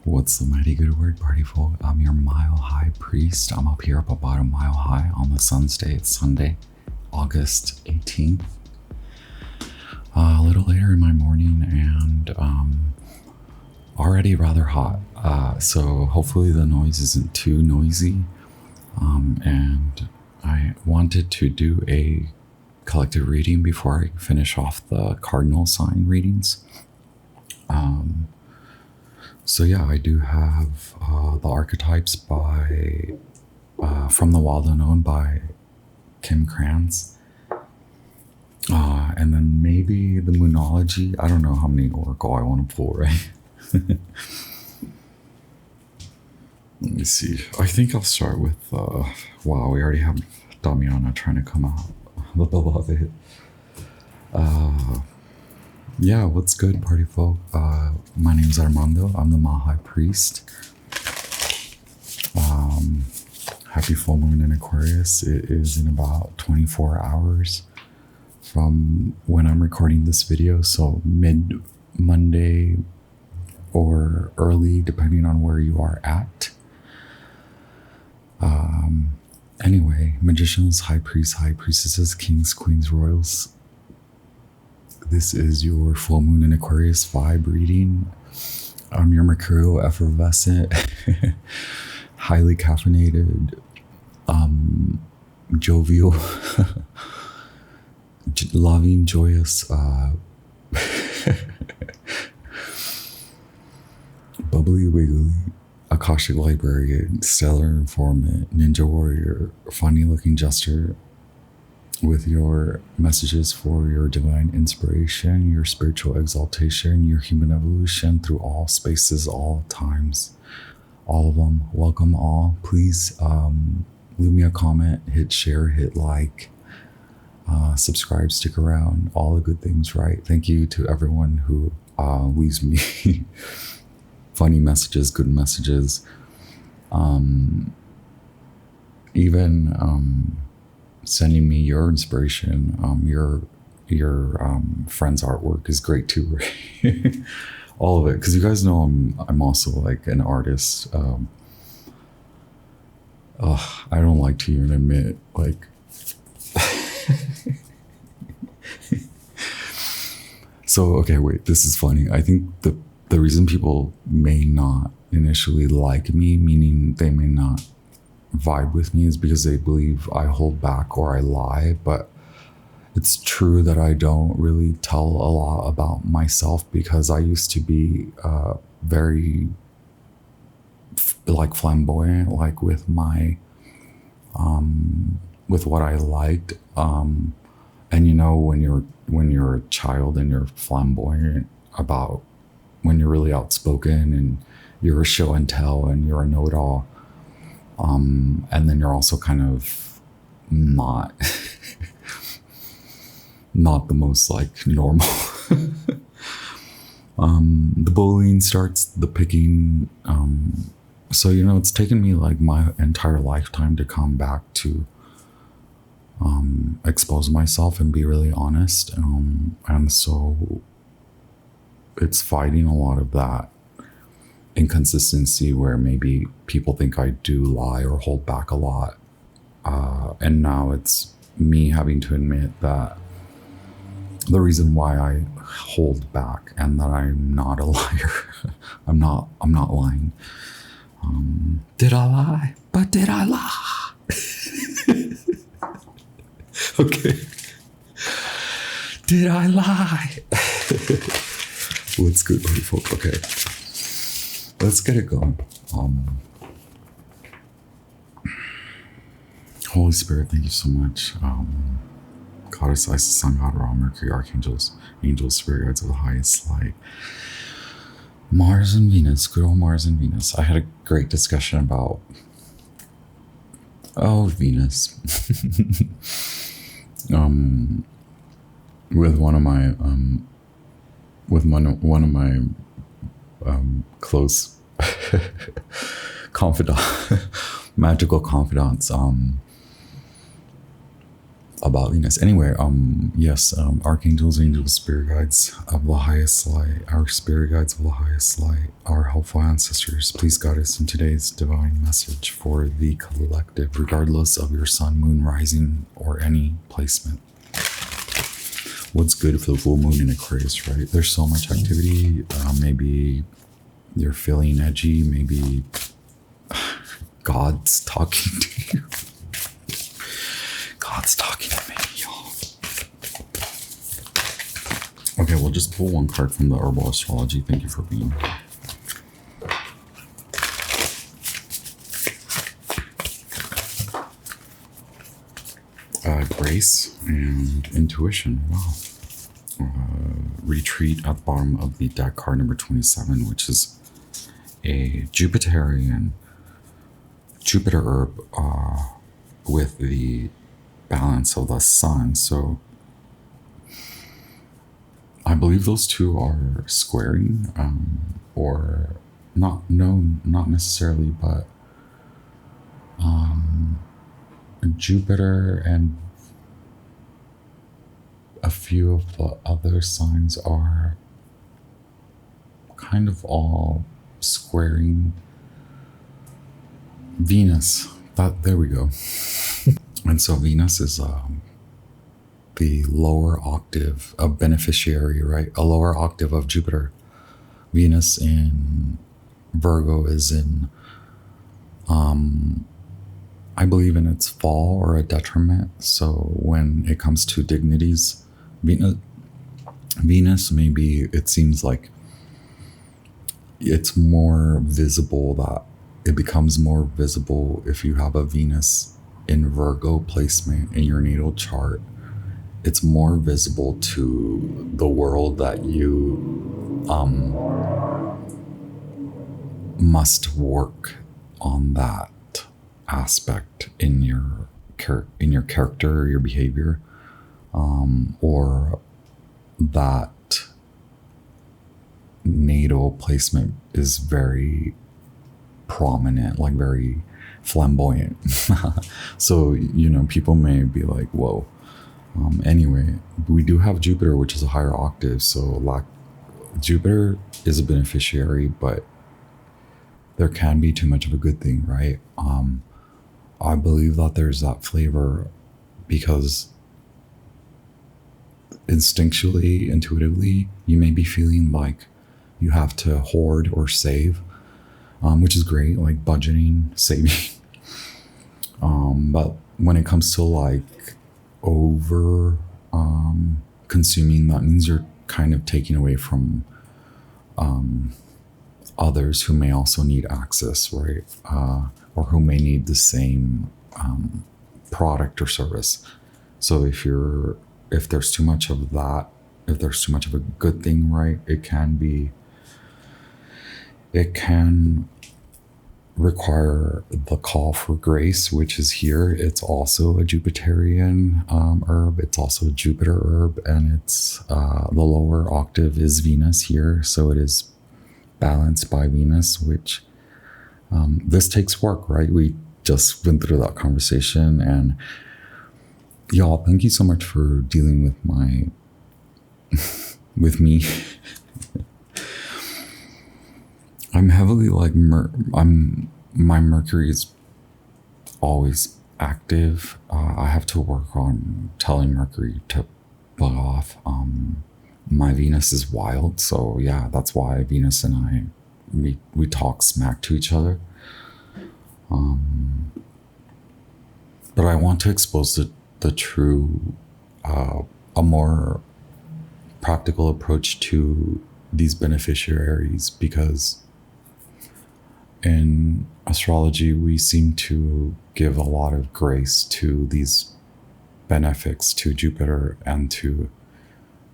What's the mighty good word, party folk? I'm your mile high priest. I'm up here up about a mile high on the sun's day. It's Sunday, August 18th. A little later in my morning and already rather hot. So hopefully the noise isn't too noisy. And I wanted to do a collective reading before I finish off the cardinal sign readings. So yeah, I do have the Archetypes by From the Wild Unknown by Kim Krantz. And then maybe the Moonology. I don't know how many oracle I want to pull, right? Let me see. I think I'll start with, wow, we already have Damiana trying to come out. The beloved. Yeah, what's good, party folk? My name's Armando. I'm the Mahai Priest. Happy full moon in Aquarius. It is in about 24 hours from when I'm recording this video, so mid-Monday or early, depending on where you are at. Anyway, magicians, high priests, high priestesses, kings, queens, royals. This is your full moon in Aquarius vibe reading. I'm your mercurial effervescent, highly caffeinated, jovial, loving, joyous, bubbly, wiggly, Akashic librarian, stellar informant, ninja warrior, funny looking jester, with your messages for your divine inspiration, your spiritual exaltation, your human evolution through all spaces, all times, all of them. Welcome all. Please leave me a comment, hit share, hit like, subscribe, stick around, all the good things, right? Thank you to everyone who leaves me funny messages, good messages. Even sending me your inspiration, your friend's artwork is great too, right? All of it, because you guys know I'm also like an artist. I don't like to even admit, like, so okay, wait, this is funny. I think the reason people may not initially like me, meaning they may not vibe with me, is because they believe I hold back or I lie. But it's true that I don't really tell a lot about myself, because I used to be very like flamboyant, like with my with what I liked, and you know, when you're a child and you're flamboyant about, when you're really outspoken and you're a show and tell and you're a know-it-all, and then you're also kind of not the most like normal. The bullying starts, the picking. So, you know, it's taken me like my entire lifetime to come back to expose myself and be really honest. And so it's fighting a lot of that inconsistency where maybe people think I do lie or hold back a lot. And now it's me having to admit that the reason why I hold back and that I'm not a liar, I'm not lying. Did I lie? But did I lie? Okay. Did I lie? What's good, buddy folk? Okay. Let's get it going. Holy Spirit, thank you so much. Goddess Isis, Sun God Ra, Mercury, Archangels, Angels, Spirit Guides of the highest light. Mars and Venus, good old Mars and Venus. I had a great discussion about, Venus. With one of my close confidant, magical confidants. about Venus. Anyway, yes, archangels, angels, spirit guides of the highest light, our spirit guides of the highest light, our helpful ancestors, please guide us in today's divine message for the collective, regardless of your sun, moon, rising, or any placement. What's good for the full moon in Aquarius, right? There's so much activity. Maybe you're feeling edgy. Maybe God's talking to you. God's talking to me, y'all. Okay, we'll just pull one card from the Herbal Astrology. Thank you for being here. Grace and intuition. Wow. Retreat at the bottom of the deck, card number 27, which is a Jupiterian Jupiter herb with the balance of the sun. So I believe those two are squaring, or not necessarily, but Jupiter and a few of the other signs are kind of all squaring Venus. There we go. And so Venus is the lower octave of beneficiary, right? A lower octave of Jupiter. Venus in Virgo is in, I believe, in its fall or a detriment. So when it comes to dignities, Venus, maybe it seems like it's more visible, that it becomes more visible if you have a Venus in Virgo placement in your natal chart. It's more visible to the world that you must work on that aspect in your character or your behavior, or that natal placement is very prominent, like very flamboyant. So, you know, people may be like, whoa. Anyway, we do have Jupiter, which is a higher octave. So Jupiter is a beneficiary, but there can be too much of a good thing, right? I believe that there's that flavor because instinctually, intuitively, you may be feeling like you have to hoard or save, which is great, like budgeting, saving. But when it comes to like over consuming, that means you're kind of taking away from others who may also need access, right? Or who may need the same product or service. So if there's too much of that, if there's too much of a good thing, right, it can require the call for grace, which is here. It's also a Jupiterian herb. It's also a Jupiter herb, and it's the lower octave is Venus here, so it is balanced by Venus, which this takes work, right? We just went through that conversation, and y'all, thank you so much for dealing with with me. I'm heavily like my Mercury is always active. I have to work on telling Mercury to bug off. My Venus is wild, so yeah, that's why Venus and I we talk smack to each other. But I want to expose the true, a more practical approach to these beneficiaries, because in astrology, we seem to give a lot of grace to these benefics, to Jupiter and to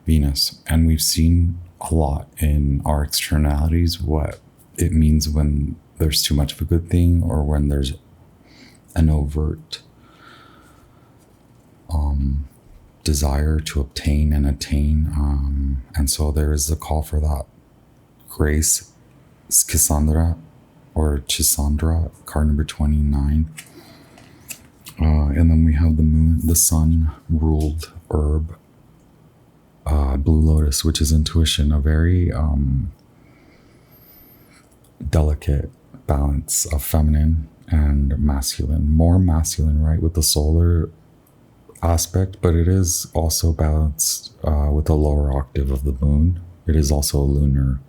Venus. And we've seen a lot in our externalities what it means when there's too much of a good thing, or when there's an overt desire to obtain and attain. And so there is a call for that grace. Cassandra or Chisandra, card number 29. And then we have the moon, the sun ruled herb, blue lotus, which is intuition, a very delicate balance of feminine and masculine, more masculine, right, with the solar aspect, but it is also balanced with the lower octave of the moon. It is also a lunar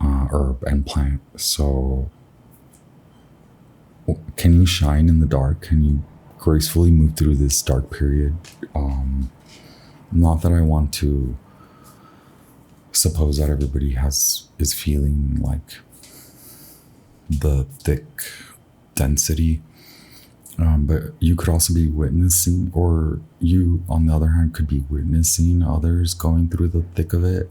herb and plant. So can you shine in the dark? Can you gracefully move through this dark period? Not that I want to suppose that everybody is feeling like the thick density, but you could also be witnessing, or you on the other hand could be witnessing others going through the thick of it.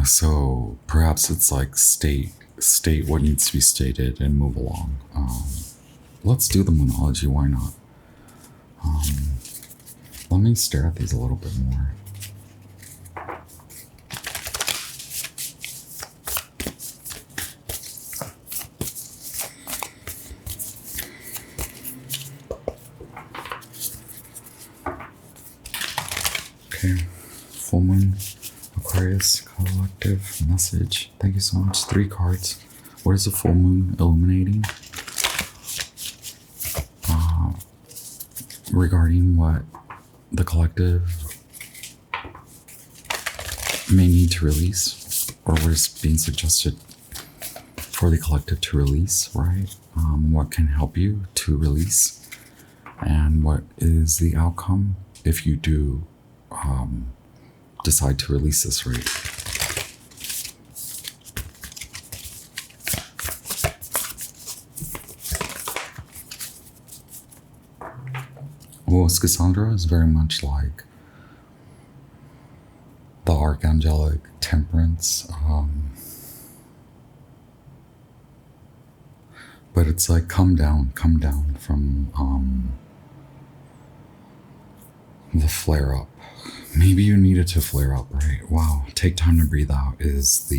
So perhaps it's like state what needs to be stated and move along. Let's do the Moonology, why not? Let me stare at these a little bit more. Okay, full moon, Aquarius, collective message. Thank you so much. 3 cards. What is the full moon illuminating? Regarding what the collective may need to release, or what is being suggested for the collective to release, right? What can help you to release, and what is the outcome if you do decide to release this, right? Well, Cassandra is very much like the archangelic temperance, but it's like come down from the flare up. Maybe you needed to flare up, right? Wow, take time to breathe out is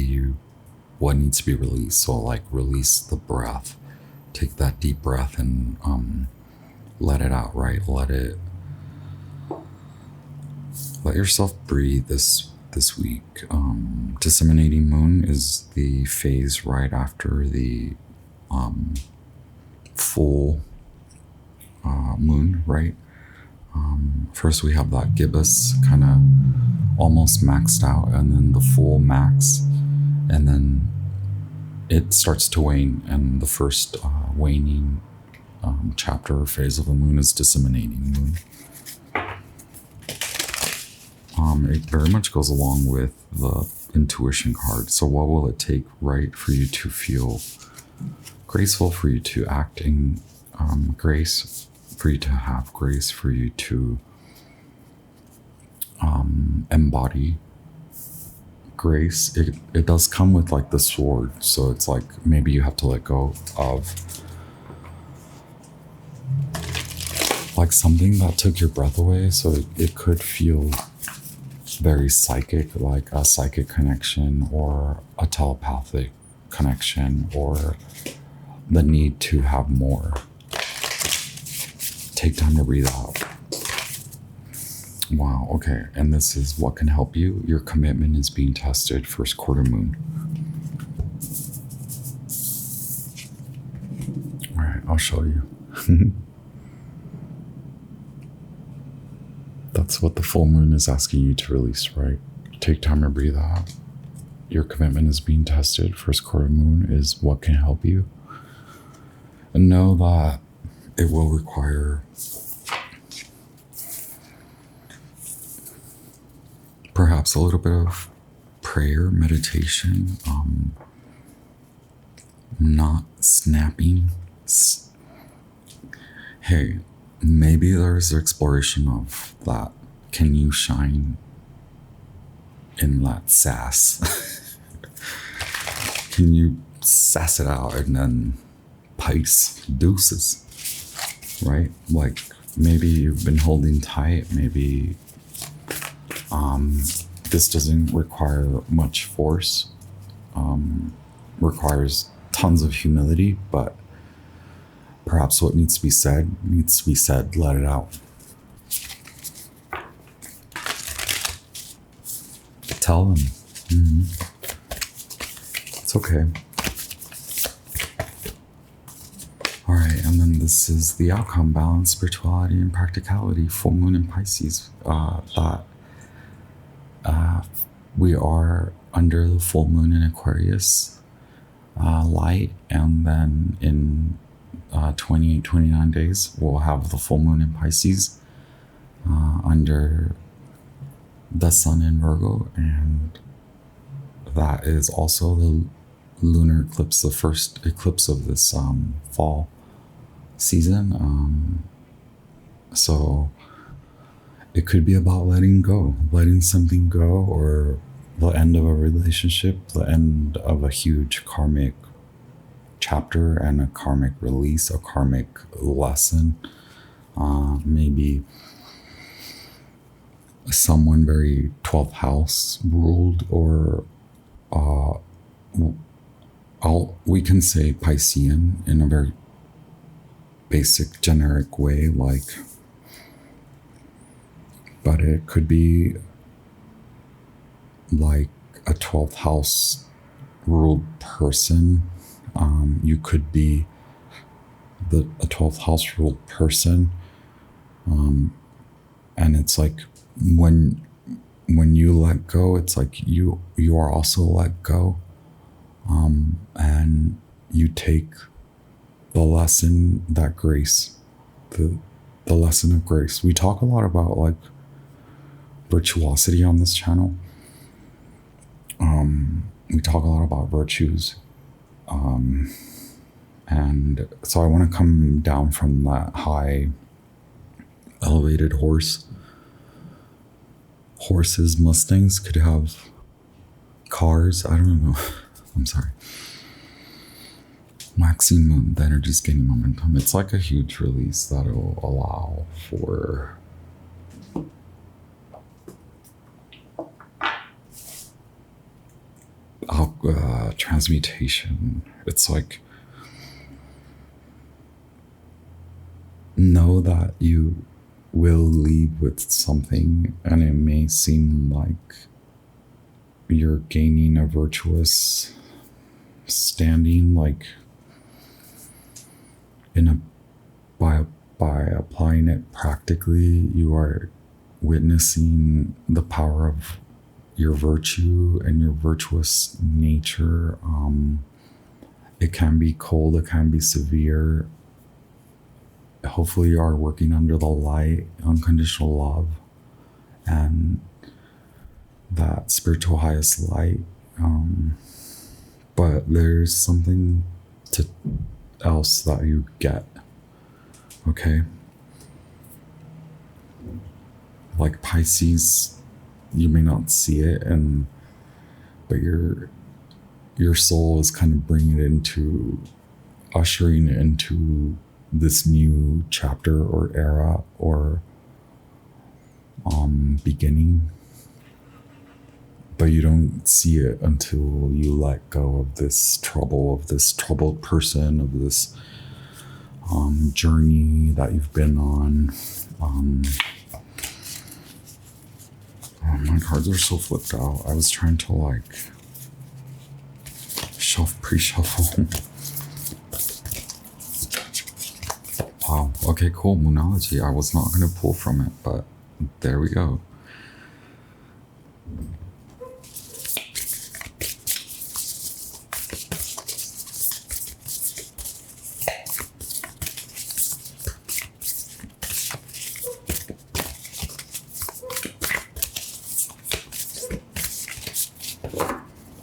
what needs to be released. So like release the breath, take that deep breath and let it out, right? Let yourself breathe this week. Disseminating moon is the phase right after the full moon, right? First we have that gibbous kind of almost maxed out, and then the full max, and then it starts to wane, and the first waning chapter or phase of the moon is disseminating moon. It very much goes along with the intuition card. So what will it take, right, for you to feel graceful, for you to act in grace, for you to have grace, for you to embody grace? It does come with like the sword. So it's like maybe you have to let go of like something that took your breath away. So it could feel very psychic, like a psychic connection or a telepathic connection, or the need to have more. Take time to breathe out. Wow, okay. And this is what can help you. Your commitment is being tested, first quarter moon. All right, I'll show you. That's what the full moon is asking you to release, right? Take time to breathe out. Your commitment is being tested. First quarter moon is what can help you. And know that it will require perhaps a little bit of prayer, meditation, not snapping. Hey, maybe there's exploration of that. Can you shine in that sass? Can you sass it out and then pice deuces, right? Like maybe you've been holding tight. Maybe this doesn't require much force. requires tons of humility, but perhaps what needs to be said needs to be said. Let it out. Tell them. It's okay. All right, and then this is the outcome: balance, spirituality, and practicality. Full moon in Pisces. We are under the full moon in Aquarius, light, and then in 28, 29 days, we'll have the full moon in Pisces, under the sun in Virgo, and that is also the lunar eclipse, the first eclipse of this fall season. So it could be about letting go, letting something go, or the end of a relationship, the end of a huge karmic chapter and a karmic release, a karmic lesson. Maybe someone very 12th house ruled, or we can say Piscean in a very basic generic way, but it could be like a 12th house ruled person. You could be a 12th house ruled person, and it's like when you let go, it's like you are also let go, and you take the lesson, that grace, the lesson of grace. We talk a lot about like virtuosity on this channel. We talk a lot about virtues, and so I want to come down from that high elevated horse. Horses, Mustangs could have cars. I don't know. I'm sorry. Waxing moon, the energy's gaining momentum. It's like a huge release that'll allow for transmutation. It's like, know that you will leave with something, and it may seem like you're gaining a virtuous standing, like by applying it practically, you are witnessing the power of your virtue and your virtuous nature. It can be cold, it can be severe. Hopefully you are working under the light, unconditional love, and that spiritual highest light. But there's something else that you get, okay? Like Pisces, you may not see it, but your soul is kind of bringing it into, ushering it into this new chapter or era or beginning, but you don't see it until you let go of this trouble, of this troubled person, of this journey that you've been on. Oh, my cards are so flipped out. I was trying to like pre-shuffle. Wow. Okay, cool. Moonology. I was not going to pull from it, but there we go.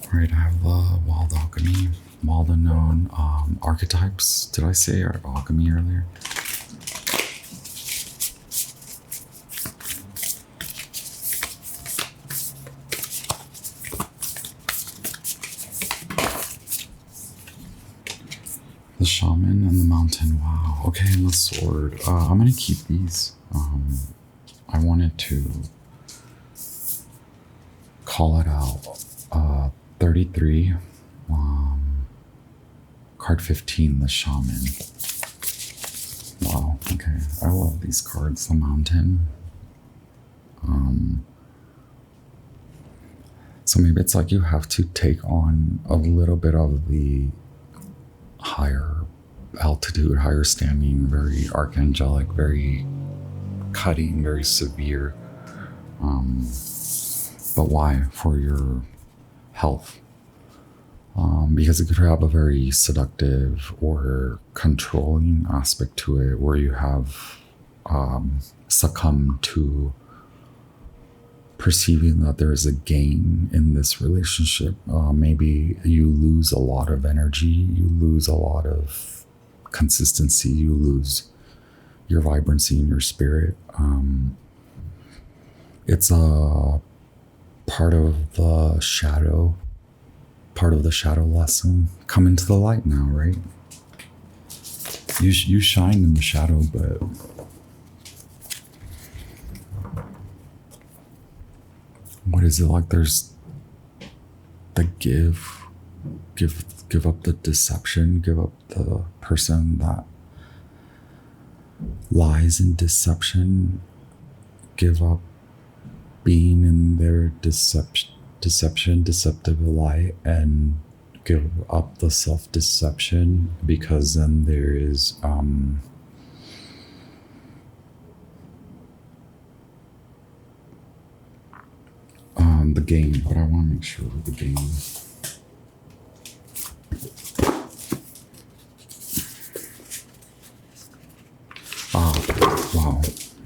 All right, I have the Wild Alchemy, Wild Unknown, Archetypes. Did I say alchemy earlier? The Shaman and the Mountain. Wow. Okay, and the Sword. I'm gonna keep these. I wanted to call it out. 33. Card 15, the shaman. Wow, okay. I love these cards. The mountain. So maybe it's like you have to take on a little bit of the higher altitude, higher standing, very archangelic, very cutting, very severe. But why? For your health. Because it could have a very seductive or controlling aspect to it, where you have succumbed to perceiving that there is a gain in this relationship. Maybe you lose a lot of energy, you lose a lot of consistency, you lose your vibrancy in your spirit. It's a part of the shadow lesson. Come into the light now, right? You shine in the shadow, but what is it like? There's the give up the deception, give up the person that lies in deception, give up being in their deceptive light, and give up the self-deception, because then there is the game. But I want to make sure of the game. Wow,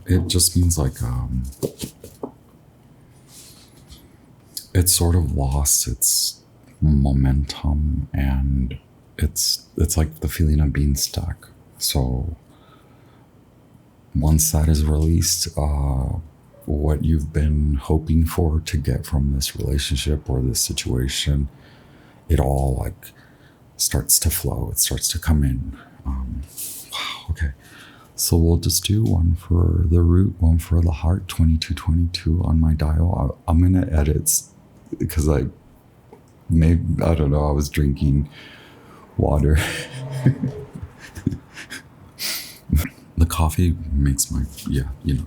it just means like it's sort of lost its momentum, and it's like the feeling of being stuck. So once that is released, what you've been hoping for to get from this relationship or this situation, it all like starts to flow. It starts to come in. Wow, okay. So we'll just do one for the root, one for the heart, 2222 on my dial. I'm going to edit because I don't know, I was drinking water. The coffee makes my, yeah, you know.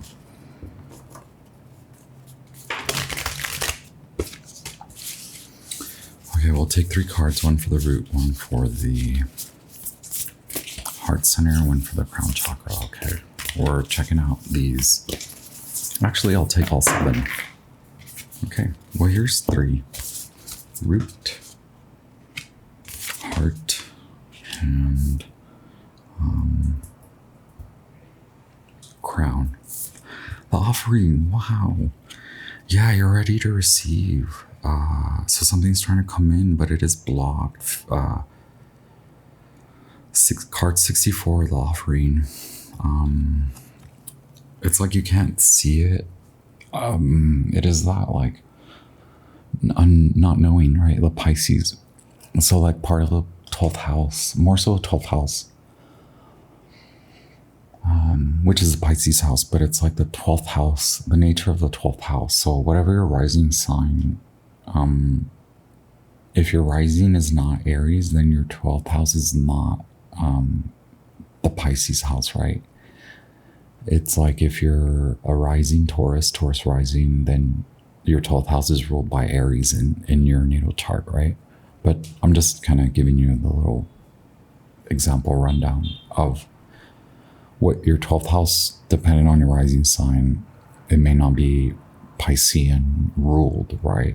Okay, we'll take 3 cards, one for the root, one for the heart center, one for the crown chakra. Okay, we're checking out these. Actually, I'll take all 7. Okay, well, here's 3. Root, heart, and crown. The offering, wow. Yeah, you're ready to receive. So something's trying to come in, but it is blocked. Card 64, the offering. It's like you can't see it. It is that like not knowing, right? The Pisces. So like part of the 12th house, more so the 12th house, which is the Pisces house, but it's like the 12th house, the nature of the 12th house. So whatever your rising sign, if your rising is not Aries, then your 12th house is not the Pisces house, right? It's like if you're a rising Taurus rising, then your 12th house is ruled by Aries in your natal chart, right? But I'm just kind of giving you the little example rundown of what your 12th house, depending on your rising sign, it may not be Piscean ruled, right?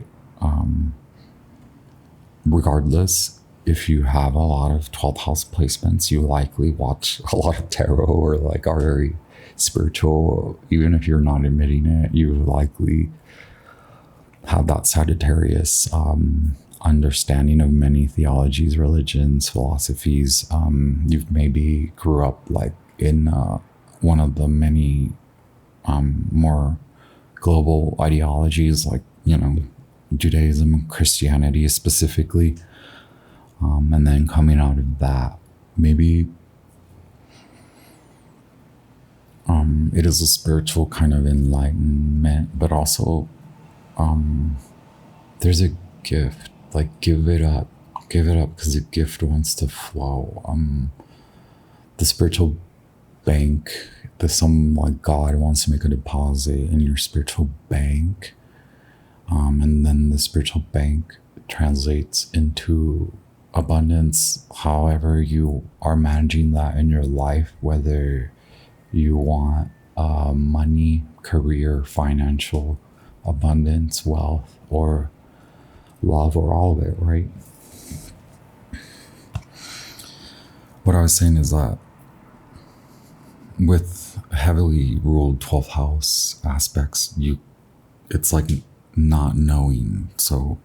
Regardless, if you have a lot of 12th house placements, you likely watch a lot of tarot or like are very spiritual. Even if you're not admitting it, you likely have that Sagittarius understanding of many theologies, religions, philosophies. You've maybe grew up like in one of the many more global ideologies, like, you know, Judaism, Christianity specifically. And then coming out of that, maybe it is a spiritual kind of enlightenment, but also there's a gift, like give it up, give it up because the gift wants to flow. The spiritual bank, some like God wants to make a deposit in your spiritual bank, and then the spiritual bank translates into abundance. However you are managing that in your life, whether you want money, career, financial abundance, wealth, or love, or all of it, right? What I was saying is that with heavily ruled 12th house aspects, it's like not knowing. So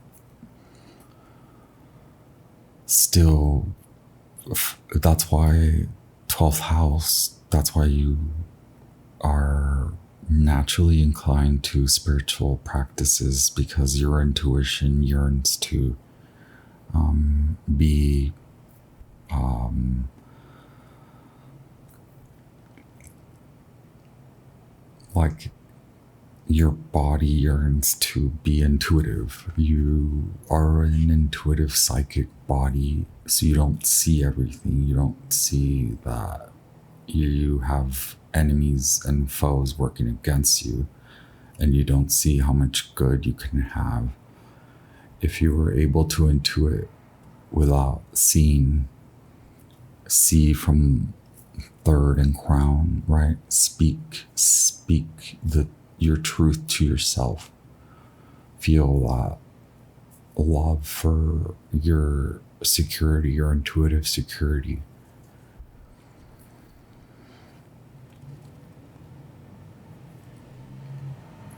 still, that's why 12th house, that's why you are naturally inclined to spiritual practices, because your intuition yearns to be like your body yearns to be intuitive. You are an intuitive psychic body, so you don't see everything. You don't see that you have enemies and foes working against you, and you don't see how much good you can have if you were able to intuit without seeing. See from third and crown, right? Speak your truth to yourself. Feel that love for your security, your intuitive security.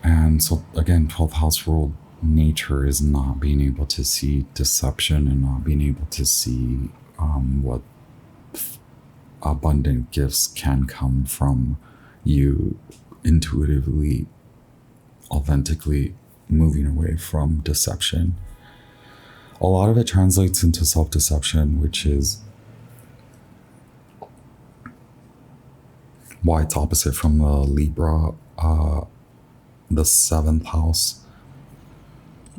And so again, 12th house ruled nature is not being able to see deception and not being able to see what abundant gifts can come from you intuitively, authentically moving away from deception. A lot of it translates into self-deception, which is why it's opposite from the Libra, the 7th house.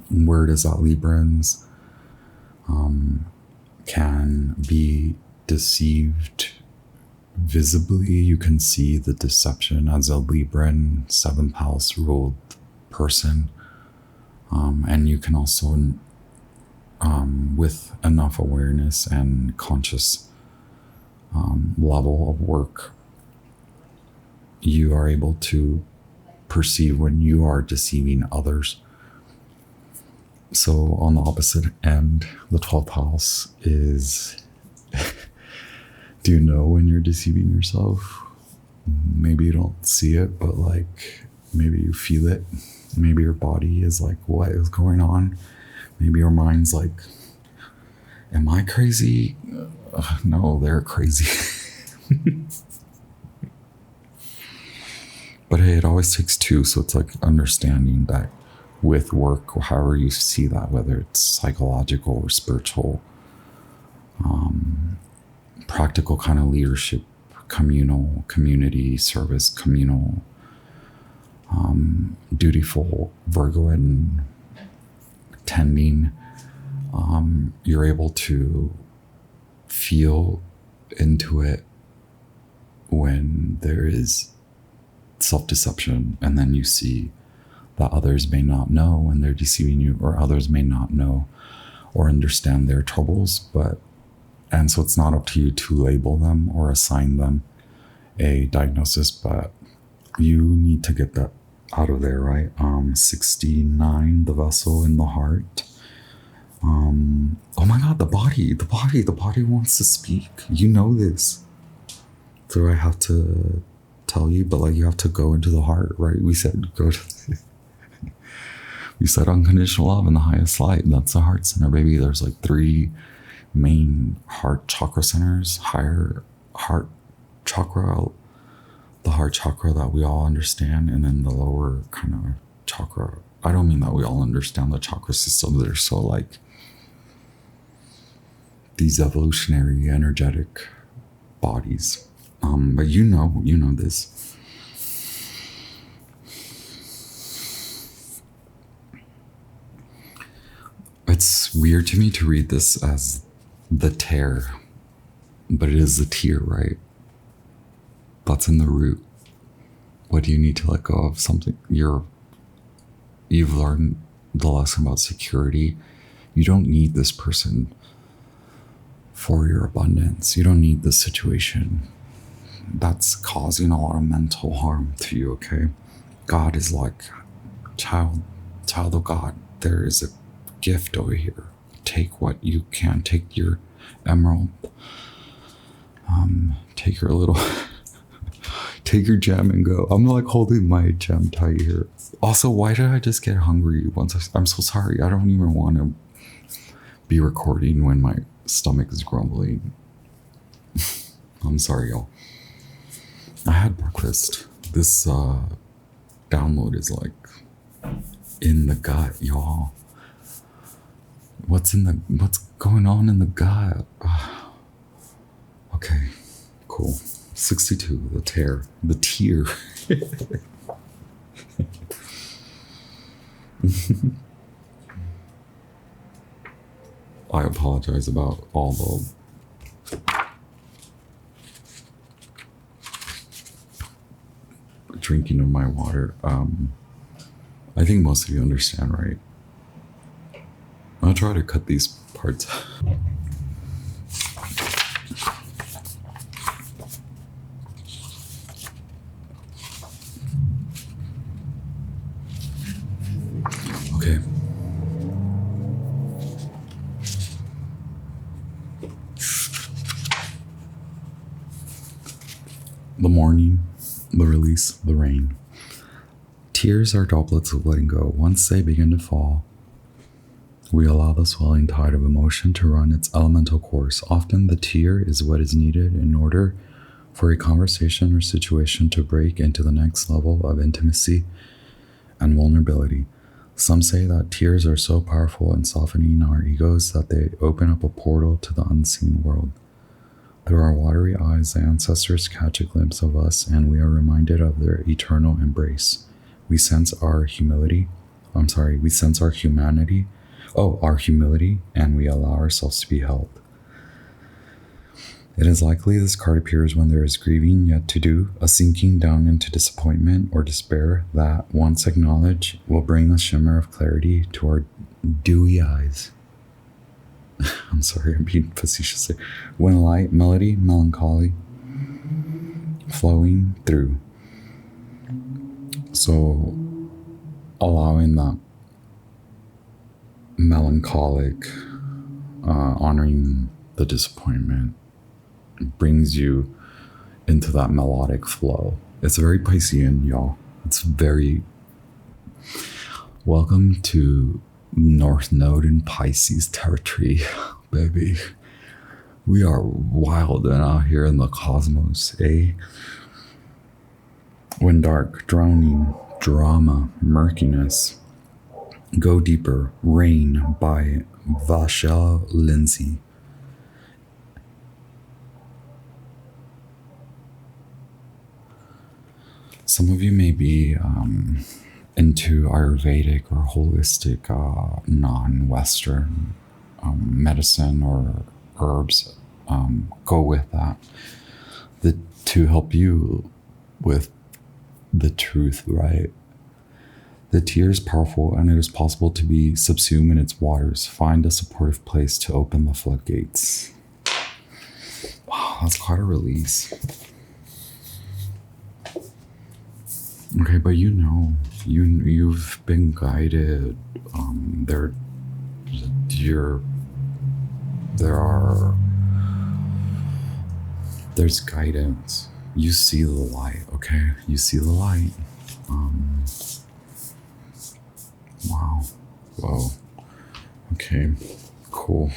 Where does that Librans can be deceived visibly. You can see the deception as a Libran 7th house ruled person, and you can also with enough awareness and conscious level of work, you are able to perceive when you are deceiving others. So on the opposite end, the 12th house is do you know when you're deceiving yourself? Maybe you don't see it, but like maybe you feel it. Maybe your body is like, what is going on? Maybe your mind's like, am I crazy? No, they're crazy. But hey, it always takes two. So it's like understanding that with work, however you see that, whether it's psychological or spiritual, practical kind of leadership, communal, community service, communal, dutiful, Virgo and tending, you're able to feel into it when there is self-deception, and then you see that others may not know when they're deceiving you, or others may not know or understand their troubles, and so it's not up to you to label them or assign them a diagnosis, but you need to get that out of there, right? 69, the vessel in the heart. Oh my God, the body wants to speak. You know this. So I have to tell you, but like you have to go into the heart, right? We said we said unconditional love in the highest light. That's the heart center, baby. There's like 3 main heart chakra centers. Higher heart chakra, the heart chakra that we all understand, and then the lower kind of chakra. I don't mean that we all understand the chakra system. They're so like these evolutionary energetic bodies. But you know this. It's weird to me to read this as the tear, but it is the tear, right? That's in the root. What do you need to let go of? Something you've learned the lesson about security. You don't need this person for your abundance. You don't need this situation. That's causing a lot of mental harm to you, okay? God is like, child of God, there is a gift over here. Take what you can. Take your emerald. Take your little... Take your gem and go. I'm like holding my gem tight here. Also, why did I just get hungry once? I'm so sorry. I don't even want to be recording when my stomach is grumbling. I'm sorry, y'all. I had breakfast. This download is like in the gut, y'all. What's going on in the gut? Okay, cool. 62, the tear. I apologize about all the drinking of my water. I think most of you understand, right? I'll try to cut these parts. Okay. The morning, the release, the rain. Tears are droplets of letting go. Once they begin to fall, we allow the swelling tide of emotion to run its elemental course. Often the tear is what is needed in order for a conversation or situation to break into the next level of intimacy and vulnerability. Some say that tears are so powerful in softening our egos that they open up a portal to the unseen world. Through our watery eyes, the ancestors catch a glimpse of us, and we are reminded of their eternal embrace. We sense our humanity, and we allow ourselves to be held. It is likely this card appears when there is grieving yet to do, a sinking down into disappointment or despair that, once acknowledged, will bring a shimmer of clarity to our dewy eyes. I'm sorry, I'm being facetious here. When light, melody, melancholy, flowing through. So, allowing that melancholic, honoring the disappointment, brings you into that melodic flow. It's very Piscean, y'all. It's very... Welcome to North Node in Pisces territory, baby. We are wild and out here in the cosmos, eh? When dark, drowning, drama, murkiness. Go Deeper, Rain by Vachel Lindsay. Some of you may be into Ayurvedic or holistic, non-Western medicine or herbs. Go with that. To help you with the truth, right? The tear is powerful, and it is possible to be subsumed in its waters. Find a supportive place to open the floodgates. Wow, that's quite a release. Okay, but you've been guided. There's guidance. You see the light, okay? You see the light. Wow. Whoa. Okay, cool.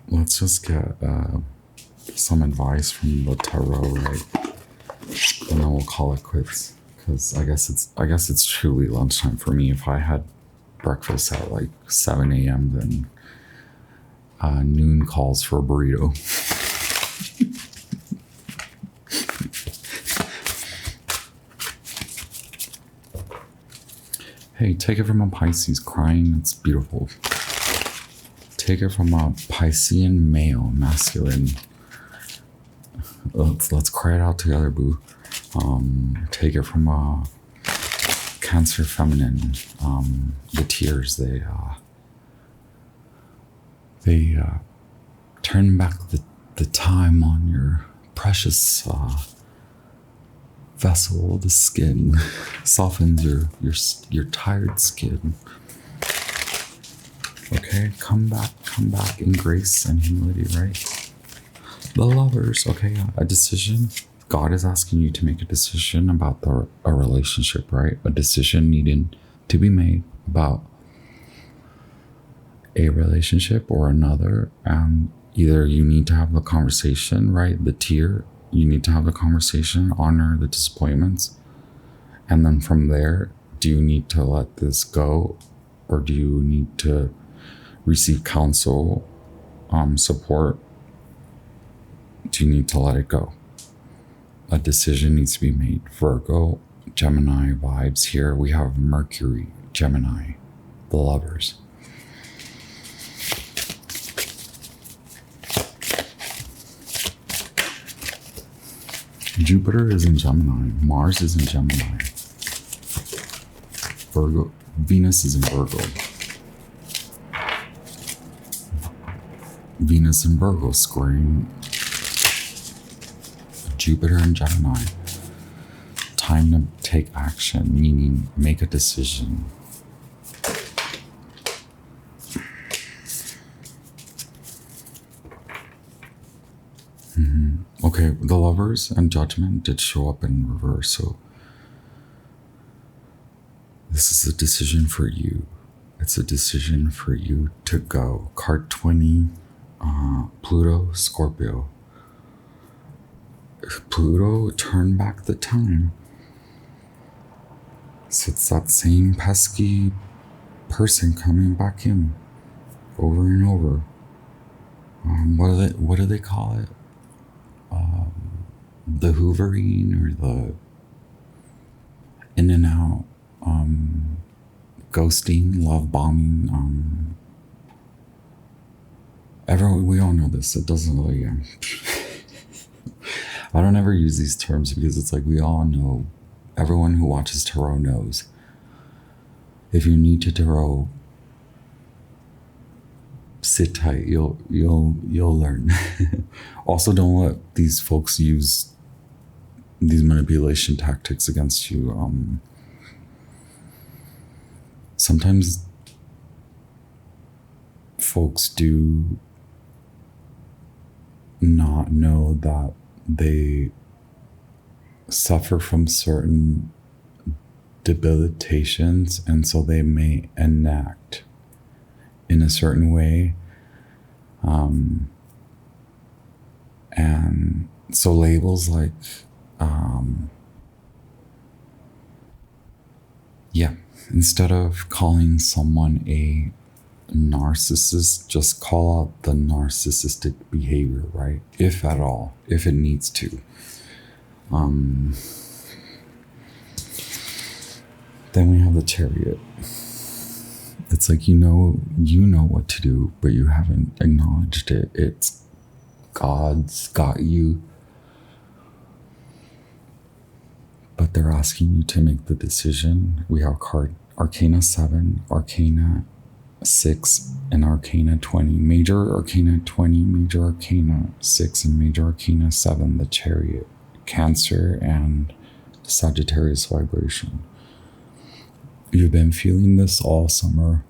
Let's just get some advice from the tarot, right? And then we'll call it quits. Because I guess it's truly lunchtime for me. If I had breakfast at like 7 a.m., then noon calls for a burrito. Hey, take it from a Pisces crying. It's beautiful. Take it from a Piscean male, masculine. Let's cry it out together, boo. Take it from a Cancer feminine. The tears, they turn back the time on your precious vessel. The skin softens your tired skin. Okay, come back in grace and humility, right? The Lovers. Okay, a decision. God is asking you to make a decision about a relationship, right? A decision needing to be made about a relationship or another. And either you need to have the conversation, right? The tier, you need to have the conversation, honor the disappointments. And then from there, do you need to let this go? Or do you need to receive counsel, support? Do you need to let it go? A decision needs to be made. Virgo, Gemini vibes here. We have Mercury, Gemini, the Lovers. Jupiter is in Gemini. Mars is in Gemini. Virgo, Venus is in Virgo. Venus in Virgo squaring Jupiter and Gemini. Time to take action, meaning make a decision. Okay, the Lovers and Judgment did show up in reverse, so this is a decision for you. It's a decision for you to go. Card 20, Pluto, Scorpio. Pluto, turn back the time. So it's that same pesky person coming back in over and over. What do they call it? The hoovering or the in and out, ghosting, love bombing. We all know this. It doesn't really. I don't ever use these terms because it's like we all know. Everyone who watches tarot knows. If you're new to tarot, sit tight. You'll learn. Also, don't let these folks use these manipulation tactics against you. Sometimes folks do not know that they suffer from certain debilitations, and so they may enact in a certain way. And so labels like, instead of calling someone a narcissist, just call out the narcissistic behavior, right? If at all, if it needs to. Then we have the Chariot. It's like, you know what to do, but you haven't acknowledged it. It's God's got you, but they're asking you to make the decision. We have card Arcana 7, Arcana 6, and Arcana 20. Major Arcana 20, Major Arcana 6, and Major Arcana 7, the Chariot, Cancer, and Sagittarius vibration. You've been feeling this all summer.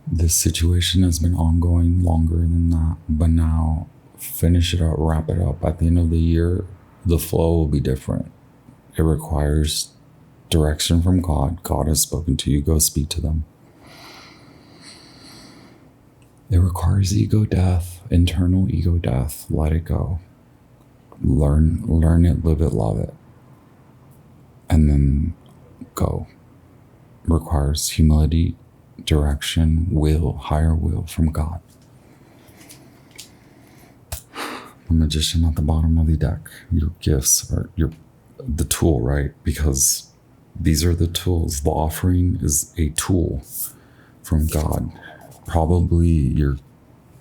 This situation has been ongoing longer than that, but now finish it up, wrap it up. At the end of the year, the flow will be different. It requires direction from God. God has spoken to you. Go speak to them. It requires ego death, internal ego death. Let it go. Learn it, live it, love it. And then go. Requires humility, direction, will, higher will from God. The Magician at the bottom of the deck. Your gifts are the tool, right? Because these are the tools. The offering is a tool from God. Probably your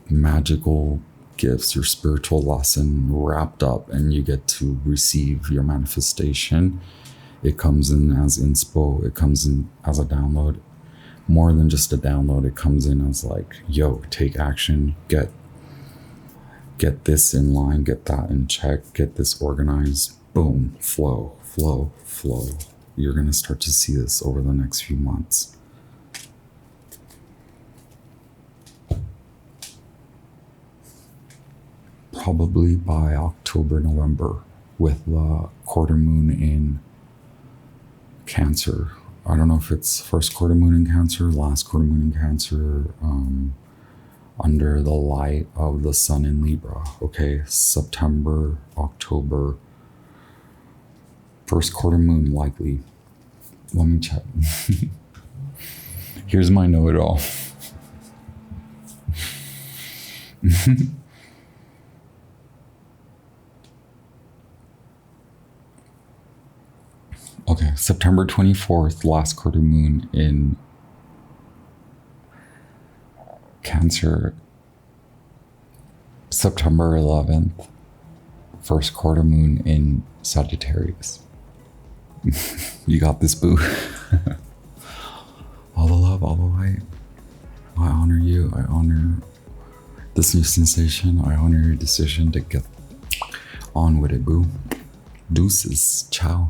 magical gifts, your spiritual lesson wrapped up, and you get to receive your manifestation. It comes in as inspo. It comes in as a download. More than just a download, it comes in as like, yo, take action, get this in line, get that in check, get this organized, boom, flow, flow, flow. You're going to start to see this over the next few months. Probably by October, November, with the quarter moon in Cancer. I don't know if it's first quarter moon in Cancer, last quarter moon in Cancer, under the light of the sun in Libra. Okay, September, October, first quarter moon likely. Let me check. Here's my know-it-all. Okay, September 24th, last quarter moon in Cancer. September 11th, first quarter moon in Sagittarius. You got this, boo. All the love, all the light. I honor you. I honor this new sensation. I honor your decision to get on with it, boo. Deuces. Ciao.